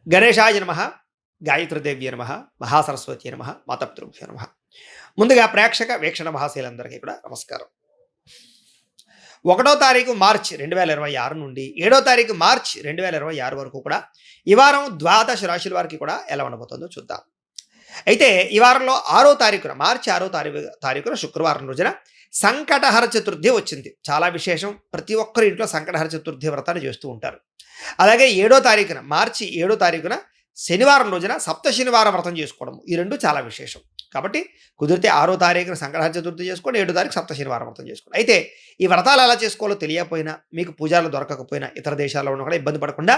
గణేశాయ నమః, గాయత్రీదేవ్యై నమః, మహాసరస్వత్యై నమః, మాతాపితృభ్యో నమః. ముందుగా ప్రేక్షక వీక్షణ మహాశీలందరికీ కూడా నమస్కారం. 1వ తారీఖు మార్చి 2026 నుండి 7వ తారీఖు మార్చి 2026 వరకు కూడా ఈ వారం ద్వాదశ రాశుల వారికి కూడా ఎలా ఉండబోతుందో చూద్దాం. అయితే ఈ వారంలో 6వ తారీఖున మార్చి 6వ తారీఖున శుక్రవారం రోజున సంకటహర చతుర్థి వచ్చింది. చాలా విశేషం. ప్రతి ఒక్కరి ఇంట్లో సంకటహర చతుర్థి వ్రతాన్ని చేస్తూ ఉంటారు. అలాగే 7వ తారీఖున మార్చి 7వ తారీఖున శనివారం రోజున సప్త శనివార వ్రతం చేసుకోవడం, ఈ రెండు చాలా విశేషం. కాబట్టి కుదిరితే 6వ తారీఖున సంకటహర చతుర్థి చేసుకోండి, 7వ తారీఖు సప్త శనివారం వ్రతం చేసుకోండి. అయితే ఈ వ్రతాలు ఎలా చేసుకోవాలో తెలియకపోయినా, మీకు పూజలు దొరకకపోయినా, ఇతర దేశాల్లో ఉన్న కూడా ఇబ్బంది పడకుండా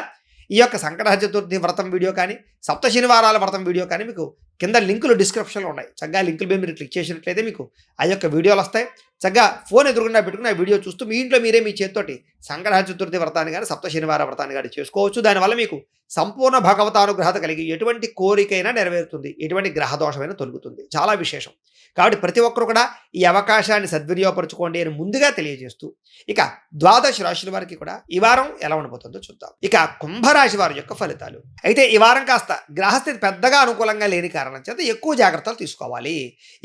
ఈ యొక్క సంకటహర చతుర్థి వ్రతం వీడియో కానీ, సప్త శనివారాల వ్రతం వీడియో కానీ మీకు కింద లింకులు డిస్క్రిప్షన్లో ఉన్నాయి. చక్కగా లింకుల మీద మీరు క్లిక్ చేసినట్లయితే మీకు ఆ యొక్క వీడియోలు వస్తాయి. చక్కగా ఫోన్ ఎదురుగుండా పెట్టుకుని ఆ వీడియో చూస్తూ మీ ఇంట్లో మీరే మీ చేతితోటి సంకటహర చతుర్థి వ్రతాన్ని కానీ, సప్త శనివార వ్రతాన్ని కానీ చేసుకోవచ్చు. దానివల్ల మీకు సంపూర్ణ భగవతానుగ్రహత కలిగి ఎటువంటి కోరికైనా నెరవేరుతుంది, ఎటువంటి గ్రహదోషమైనా తొలుగుతుంది. చాలా విశేషం. కాబట్టి ప్రతి ఒక్కరు కూడా ఈ అవకాశాన్ని సద్వినియోగపరచుకోండి అని ముందుగా తెలియజేస్తూ, ఇక ద్వాదశ రాశుల వారికి కూడా ఈ వారం ఎలా ఉండబోతుందో చూద్దాం. ఇక కుంభరాశి వారి యొక్క ఫలితాలు. అయితే ఈ వారం కాస్త గ్రహస్థితి పెద్దగా అనుకూలంగా లేని కారణం చేత ఎక్కువ జాగ్రత్తలు తీసుకోవాలి.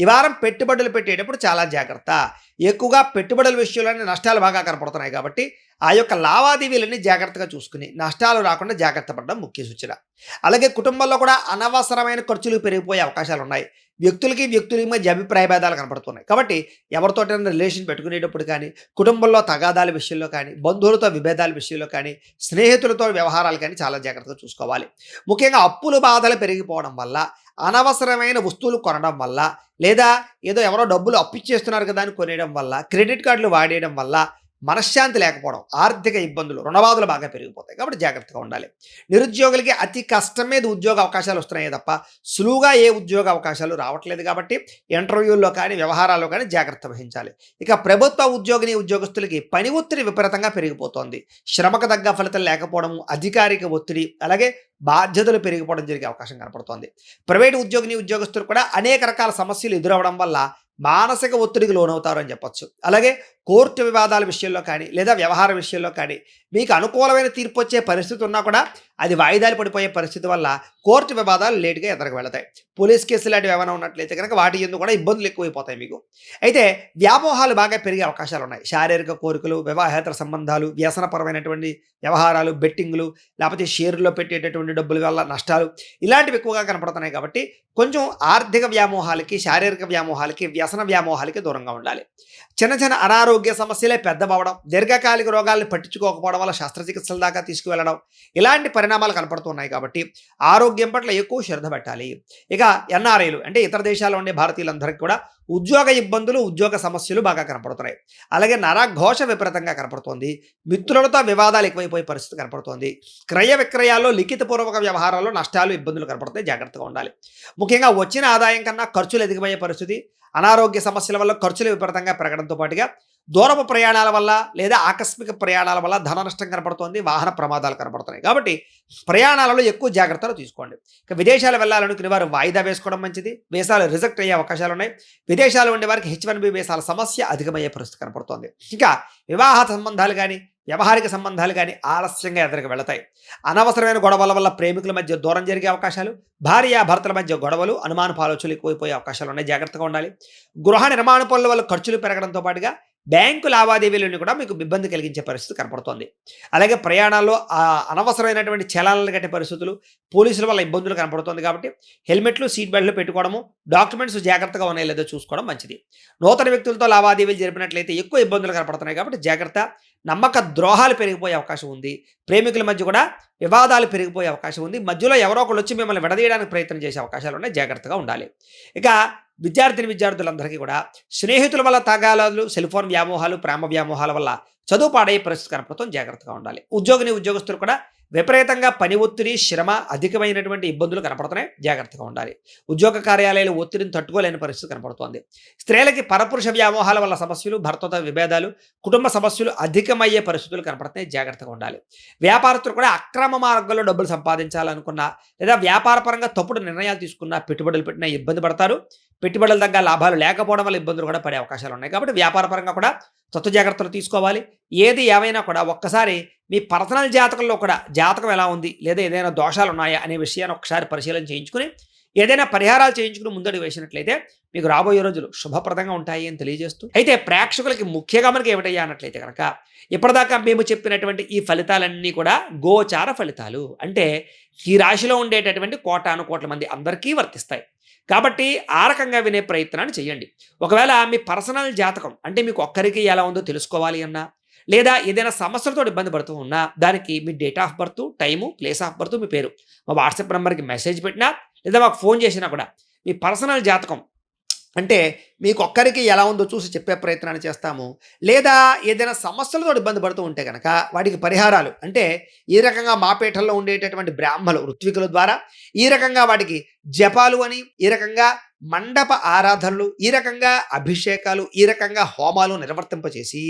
ఈ వారం పెట్టుబడులు పెట్టేటప్పుడు చాలా జాగ్రత్త. ఎక్కువగా పెట్టుబడుల విషయంలోనే నష్టాలు బాగా కనపడుతున్నాయి కాబట్టి ఆ యొక్క లావాదేవీలన్నీ జాగ్రత్తగా చూసుకుని నష్టాలు రాకుండా జాగ్రత్త పడడం ముఖ్య సూచన. అలాగే కుటుంబంలో కూడా అనవసరమైన ఖర్చులు పెరిగిపోయే అవకాశాలు ఉన్నాయి. వ్యక్తులకి మధ్య అభిప్రాయ భేదాలు కనపడుతున్నాయి. కాబట్టి ఎవరితోటైనా రిలేషన్ పెట్టుకునేటప్పుడు కానీ, కుటుంబంలో తగాదాల విషయంలో కానీ, బంధువులతో విభేదాల విషయంలో కానీ, స్నేహితులతో వ్యవహారాలు కానీ చాలా జాగ్రత్తగా చూసుకోవాలి. ముఖ్యంగా అప్పుల బాధలు పెరిగిపోవడం వల్ల, అనవసరమైన వస్తువులు కొనడం వల్ల, లేదా ఏదో ఎవరో డబ్బులు అప్పిచ్చేస్తున్నారు కదా అని కొనేయడం వల్ల, క్రెడిట్ కార్డులు వాడేయడం వల్ల మనశ్శాంతి లేకపోవడం, ఆర్థిక ఇబ్బందులు, రుణబాధలు బాగా పెరిగిపోతాయి. కాబట్టి జాగ్రత్తగా ఉండాలి. నిరుద్యోగులకి అతి కష్టం మీద ఉద్యోగ అవకాశాలు వస్తున్నాయి తప్ప సులువుగా ఏ ఉద్యోగ అవకాశాలు రావట్లేదు. కాబట్టి ఇంటర్వ్యూల్లో కానీ, వ్యవహారాల్లో కానీ జాగ్రత్త వహించాలి. ఇక ప్రభుత్వ ఉద్యోగస్తులకి పని ఒత్తిడి విపరీతంగా పెరిగిపోతోంది. శ్రమకు తగ్గ ఫలితం లేకపోవడం, అధికారిక ఒత్తిడి, అలాగే బాధ్యతలు పెరిగిపోవడం జరిగే అవకాశం కనపడుతోంది. ప్రైవేటు ఉద్యోగస్తులు కూడా అనేక రకాల సమస్యలు ఎదురవడం వల్ల మానసిక ఒత్తిడికి లోనవుతారు అని చెప్పొచ్చు. అలాగే కోర్టు వివాదాల విషయంలో కానీ, లేదా వ్యవహార విషయంలో కానీ మీకు అనుకూలమైన తీర్పు వచ్చే పరిస్థితి ఉన్నా కూడా అది వాయిదాలు పడిపోయే పరిస్థితి వల్ల కోర్టు వివాదాలు లేటుగా ఎదరకు వెళతాయి. పోలీస్ కేసులు లాంటివి ఏమైనా ఉన్నట్లయితే కనుక వాటి ఎందుకు కూడా ఇబ్బందులు ఎక్కువైపోతాయి మీకు. అయితే వ్యామోహాలు బాగా పెరిగే అవకాశాలు ఉన్నాయి. శారీరక కోరికలు, వివాహేతర సంబంధాలు, వ్యసనపరమైనటువంటి వ్యవహారాలు, బెట్టింగ్లు, లేకపోతే షేర్లో పెట్టేటటువంటి డబ్బుల వల్ల నష్టాలు, ఇలాంటివి ఎక్కువగా కనపడుతున్నాయి. కాబట్టి కొంచెం ఆర్థిక వ్యామోహాలకి, శారీరక వ్యామోహాలకి, వ్యసన వ్యామోహాలకి దూరంగా ఉండాలి. చిన్న అనారోగ్య సమస్యలే పెద్దవడం, దీర్ఘకాలిక రోగాలను పట్టించుకోకపోవడం వల్ల శస్త్రచికిత్సల దాకా తీసుకువెళ్ళడం, ఇలాంటి పరిణామాలు కనపడుతున్నాయి. కాబట్టి ఆరోగ్యం పట్ల ఎక్కువ శ్రద్ధ పెట్టాలి. ఇక ఎన్ఆర్ఐలు అంటే ఇతర దేశాల్లో ఉండే భారతీయులందరికీ కూడా ఉద్యోగ ఇబ్బందులు, ఉద్యోగ సమస్యలు బాగా కనపడుతున్నాయి. అలాగే నరఘోష విపరీతంగా కనపడుతోంది. మిత్రులతో వివాదాలు ఎక్కువైపోయే పరిస్థితి కనపడుతోంది. క్రయ విక్రయాల్లో, లిఖితపూర్వక వ్యవహారాల్లో నష్టాలు, ఇబ్బందులు కనపడుతాయి. జాగ్రత్తగా ఉండాలి. ముఖ్యంగా వచ్చిన ఆదాయం కన్నా ఖర్చులు ఎదిగిపోయే పరిస్థితి, అనారోగ్య సమస్యల వల్ల ఖర్చులు విపరీతంగా పెరగడంతో పాటుగా దూరపు ప్రయాణాల వల్ల లేదా ఆకస్మిక ప్రయాణాల వల్ల ధన నష్టం కనపడుతోంది, వాహన ప్రమాదాలు కనపడుతున్నాయి. కాబట్టి ప్రయాణాలలో ఎక్కువ జాగ్రత్తలు తీసుకోండి. ఇక విదేశాలు వెళ్ళాలనుకునే వారు వాయిదా వేసుకోవడం మంచిది. వీసాలు రిజెక్ట్ అయ్యే అవకాశాలు ఉన్నాయి. విదేశాలు ఉండే వారికి H1B వీసాల సమస్య అధికమయ్యే పరిస్థితి కనపడుతోంది. ఇంకా వివాహ సంబంధాలు కానీ, వ్యవహారిక సంబంధాలు కానీ ఆలస్యంగా ఎదురుకు వెళతాయి. అనవసరమైన గొడవల వల్ల ప్రేమికుల మధ్య దూరం జరిగే అవకాశాలు, భార్యాభర్తల మధ్య గొడవలు, అనుమానపు ఆలోచనలు ఎక్కువైపోయే అవకాశాలు ఉన్నాయి. జాగ్రత్తగా ఉండాలి. గృహ నిర్మాణ పనుల వల్ల ఖర్చులు పెరగడంతో పాటుగా బ్యాంకు లావాదేవీలను కూడా మీకు ఇబ్బంది కలిగించే పరిస్థితి కనపడుతోంది. అలాగే ప్రయాణాల్లో అనవసరమైనటువంటి చలనాలు కట్టే పరిస్థితులు, పోలీసుల వల్ల ఇబ్బందులు కనపడుతుంది. కాబట్టి హెల్మెట్లు, సీట్ బెల్ట్లు పెట్టుకోవడము, డాక్యుమెంట్స్ జాగ్రత్తగా ఉన్నాయో లేదో చూసుకోవడం మంచిది. నూతన వ్యక్తులతో లావాదేవీలు జరిపినట్లయితే ఎక్కువ ఇబ్బందులు కనపడుతున్నాయి. కాబట్టి జాగ్రత్త. నమ్మక ద్రోహాలు పెరిగిపోయే అవకాశం ఉంది. ప్రేమికుల మధ్య కూడా వివాదాలు పెరిగిపోయే అవకాశం ఉంది. మధ్యలో ఎవరో ఒకళ్ళు వచ్చి మిమ్మల్ని విడదీయడానికి ప్రయత్నం చేసే అవకాశాలు ఉన్నాయి. జాగ్రత్తగా ఉండాలి. ఇక విద్యార్థులందరికీ కూడా స్నేహితుల వల్ల తగాదాలు, సెల్ఫోన్ వ్యామోహాలు, ప్రేమ వ్యామోహాల వల్ల చదువు పాడయ్యే పరిస్థితి కనపడుతుంది. జాగ్రత్తగా ఉండాలి. ఉద్యోగస్తులు కూడా విపరీతంగా పని ఒత్తిడి, శ్రమ, అధికమైనటువంటి ఇబ్బందులు కనపడుతున్నాయి. జాగ్రత్తగా ఉండాలి. ఉద్యోగ కార్యాలయాలు ఒత్తిడిని తట్టుకోలేని పరిస్థితి కనపడుతోంది. స్త్రీలకి పరపురుష వ్యామోహాల వల్ల సమస్యలు, భర్తతో విభేదాలు, కుటుంబ సమస్యలు అధికమయ్యే పరిస్థితులు కనపడుతున్నాయి. జాగ్రత్తగా ఉండాలి. వ్యాపారస్తులు కూడా అక్రమ మార్గంలో డబ్బులు సంపాదించాలనుకున్నా, లేదా వ్యాపారపరంగా తప్పుడు నిర్ణయాలు తీసుకున్నా, పెట్టుబడులు పెట్టినా ఇబ్బంది పడతారు. పెట్టుబడుల తగ్గ లాభాలు లేకపోవడం వల్ల ఇబ్బందులు కూడా పడే అవకాశాలు ఉన్నాయి. కాబట్టి వ్యాపారపరంగా కూడా తత్వ జాగ్రత్తలు తీసుకోవాలి. ఏది ఏమైనా కూడా ఒక్కసారి మీ పర్సనల్ జాతకంలో కూడా జాతకం ఎలా ఉంది, లేదా ఏదైనా దోషాలు ఉన్నాయా అనే విషయాన్ని ఒకసారి పరిశీలన చేయించుకుని, ఏదైనా పరిహారాలు చేయించుకుని ముందడుగు వేసినట్లయితే మీకు రాబోయే రోజులు శుభప్రదంగా ఉంటాయి అని తెలియజేస్తూ, అయితే ప్రేక్షకులకి ముఖ్యంగా మనకి ఏమిటయ్యా అన్నట్లయితే కనుక, ఇప్పటిదాకా మేము చెప్పినటువంటి ఈ ఫలితాలన్నీ కూడా గోచార ఫలితాలు. అంటే ఈ రాశిలో ఉండేటటువంటి కోటాను కోట్ల మంది అందరికీ వర్తిస్తాయి. కాబట్టి ఆ రకంగా వినే ప్రయత్నాన్ని చేయండి. ఒకవేళ మీ పర్సనల్ జాతకం అంటే మీకు ఒక్కరికి ఎలా ఉందో తెలుసుకోవాలి అన్నా, లేదా ఏదైనా సమస్యలతో ఇబ్బంది పడుతూ ఉన్నా, దానికి మీ date of birth, time, place of birth, మీ పేరు మా వాట్సాప్ నెంబర్కి మెసేజ్ పెట్టినా, లేదా మాకు ఫోన్ చేసినా కూడా మీ పర్సనల్ జాతకం అంటే మీకు ఒక్కరికి ఎలా ఉందో చూసి చెప్పే ప్రయత్నాన్ని చేస్తాము. లేదా ఏదైనా సమస్యలతో ఇబ్బంది పడుతూ ఉంటే కనుక వాటికి పరిహారాలు అంటే ఈ రకంగా మా పీఠంలో ఉండేటటువంటి బ్రాహ్మలు ఋత్వికుల ద్వారా ఈ రకంగా వాటికి జపాలు అని, ఈ రకంగా మండప ఆరాధనలు, ఈ రకంగా అభిషేకాలు, ఈ రకంగా హోమాలు నిర్వర్తింపచేసి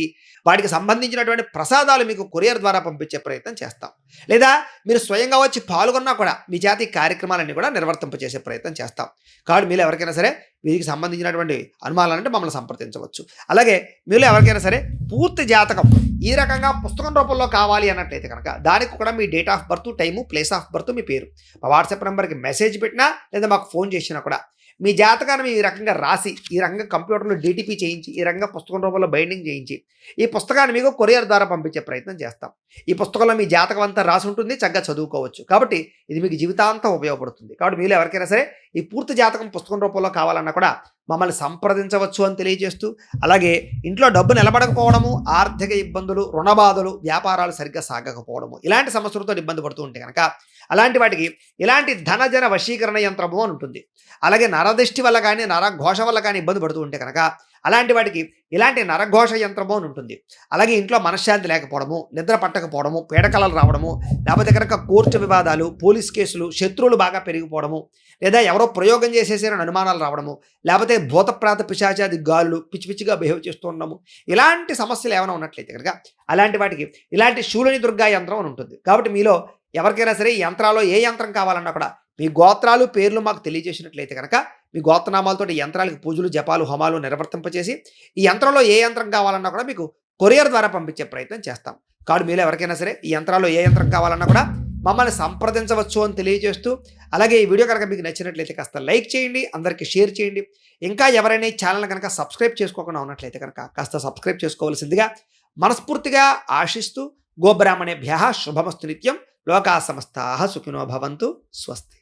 వాటికి సంబంధించినటువంటి ప్రసాదాలు మీకు కొరియర్ ద్వారా పంపించే ప్రయత్నం చేస్తాం. లేదా మీరు స్వయంగా వచ్చి పాల్గొన్నా కూడా మీ చేత ఈ కార్యక్రమాలన్నీ కూడా నిర్వర్తింపచేసే ప్రయత్నం చేస్తాం. కాబట్టి మీరు ఎవరికైనా సరే వీరికి సంబంధించినటువంటి అనుమానాలంటే మమ్మల్ని సంప్రదించవచ్చు. అలాగే మీరు ఎవరికైనా సరే పూర్తి జాతకం ఈ రకంగా పుస్తకం రూపంలో కావాలి అన్నట్లయితే కనుక దానికి కూడా మీ date of birth, time, place of birth, మీ పేరు మా వాట్సాప్ నెంబర్కి మెసేజ్ పెట్టినా, లేదా మాకు ఫోన్ చేసినా కూడా మీ జాతకాన్ని ఈ రకంగా రాసి, ఈ రకంగా కంప్యూటర్లో డీటీపీ చేయించి, ఈ రకంగా పుస్తకం రూపంలో బైండింగ్ చేయించి ఈ పుస్తకాన్ని మీకు కొరియర్ ద్వారా పంపించే ప్రయత్నం చేస్తాం. ఈ పుస్తకంలో మీ జాతకం అంతా రాసి ఉంటుంది, చక్కగా చదువుకోవచ్చు. కాబట్టి ఇది మీకు జీవితాంతం ఉపయోగపడుతుంది. కాబట్టి మీరు ఎవరికైనా సరే ఈ పూర్తి జాతకం పుస్తకం రూపంలో కావాలన్నా కూడా మమ్మల్ని సంప్రదించవచ్చు అని తెలియజేస్తూ, అలాగే ఇంట్లో డబ్బు నిలబడకపోవడము, ఆర్థిక ఇబ్బందులు, రుణబాధలు, వ్యాపారాలు సరిగ్గా సాగకపోవడము, ఇలాంటి సమస్యలతో ఇబ్బంది పడుతూ ఉంటే కనుక అలాంటి వాటికి ఇలాంటి ధనజన వశీకరణ యంత్రము అని ఉంటుంది. అలాగే నరదృష్టి వల్ల కానీ, నరఘోష వల్ల కానీ ఇబ్బంది పడుతూ ఉంటే కనుక అలాంటి వాటికి ఇలాంటి నరఘోష యంత్రము అని ఉంటుంది. అలాగే ఇంట్లో మనశ్శాంతి లేకపోవడము, నిద్ర పట్టకపోవడము, పీడకలలు రావడము, లేకపోతే కనుక కోర్టు వివాదాలు, పోలీస్ కేసులు, శత్రువులు బాగా పెరిగిపోవడము, లేదా ఎవరో ప్రయోగం చేసేసారని అనుమానాలు రావడము, లేకపోతే భూతప్రాత పిశాచాది గాలులు పిచ్చి పిచ్చిగా బిహేవ్ చేస్తూ ఉండడము, ఇలాంటి సమస్యలు ఏమైనా ఉన్నట్లయితే కనుక అలాంటి వాటికి ఇలాంటి శూలిని దుర్గా యంత్రం అని ఉంటుంది. కాబట్టి మీలో ఎవరికైనా సరే ఈ యంత్రాల్లో ఏ యంత్రం కావాలన్నా కూడా మీ గోత్రాలు, పేర్లు మాకు తెలియజేసినట్లయితే కనుక మీ గోత్రనామాలతో ఈ యంత్రాలకు పూజలు, జపాలు, హోమాలు నిర్వర్తింపచేసి ఈ యంత్రంలో ఏ యంత్రం కావాలన్నా కూడా మీకు కొరియర్ ద్వారా పంపించే ప్రయత్నం చేస్తాం. కాబట్టి మీలో ఎవరికైనా సరే ఈ యంత్రాల్లో ఏ యంత్రం కావాలన్నా కూడా మమ్మల్ని సంప్రదించవచ్చు అని తెలియజేస్తూ, అలాగే ఈ వీడియో కనుక మీకు నచ్చినట్లయితే కాస్త లైక్ చేయండి, అందరికీ షేర్ చేయండి. ఇంకా ఎవరైనా ఈ ఛానల్ కనుక సబ్స్క్రైబ్ చేసుకోకుండా ఉన్నట్లయితే కనుక కాస్త సబ్స్క్రైబ్ చేసుకోవాల్సిందిగా మనస్ఫూర్తిగా ఆశిస్తూ, గోబ్రాహ్మణేభ్యః శుభమస్తు నిత్యం, లోకా సమస్తాః సుఖినో భవంతు, స్వస్తి.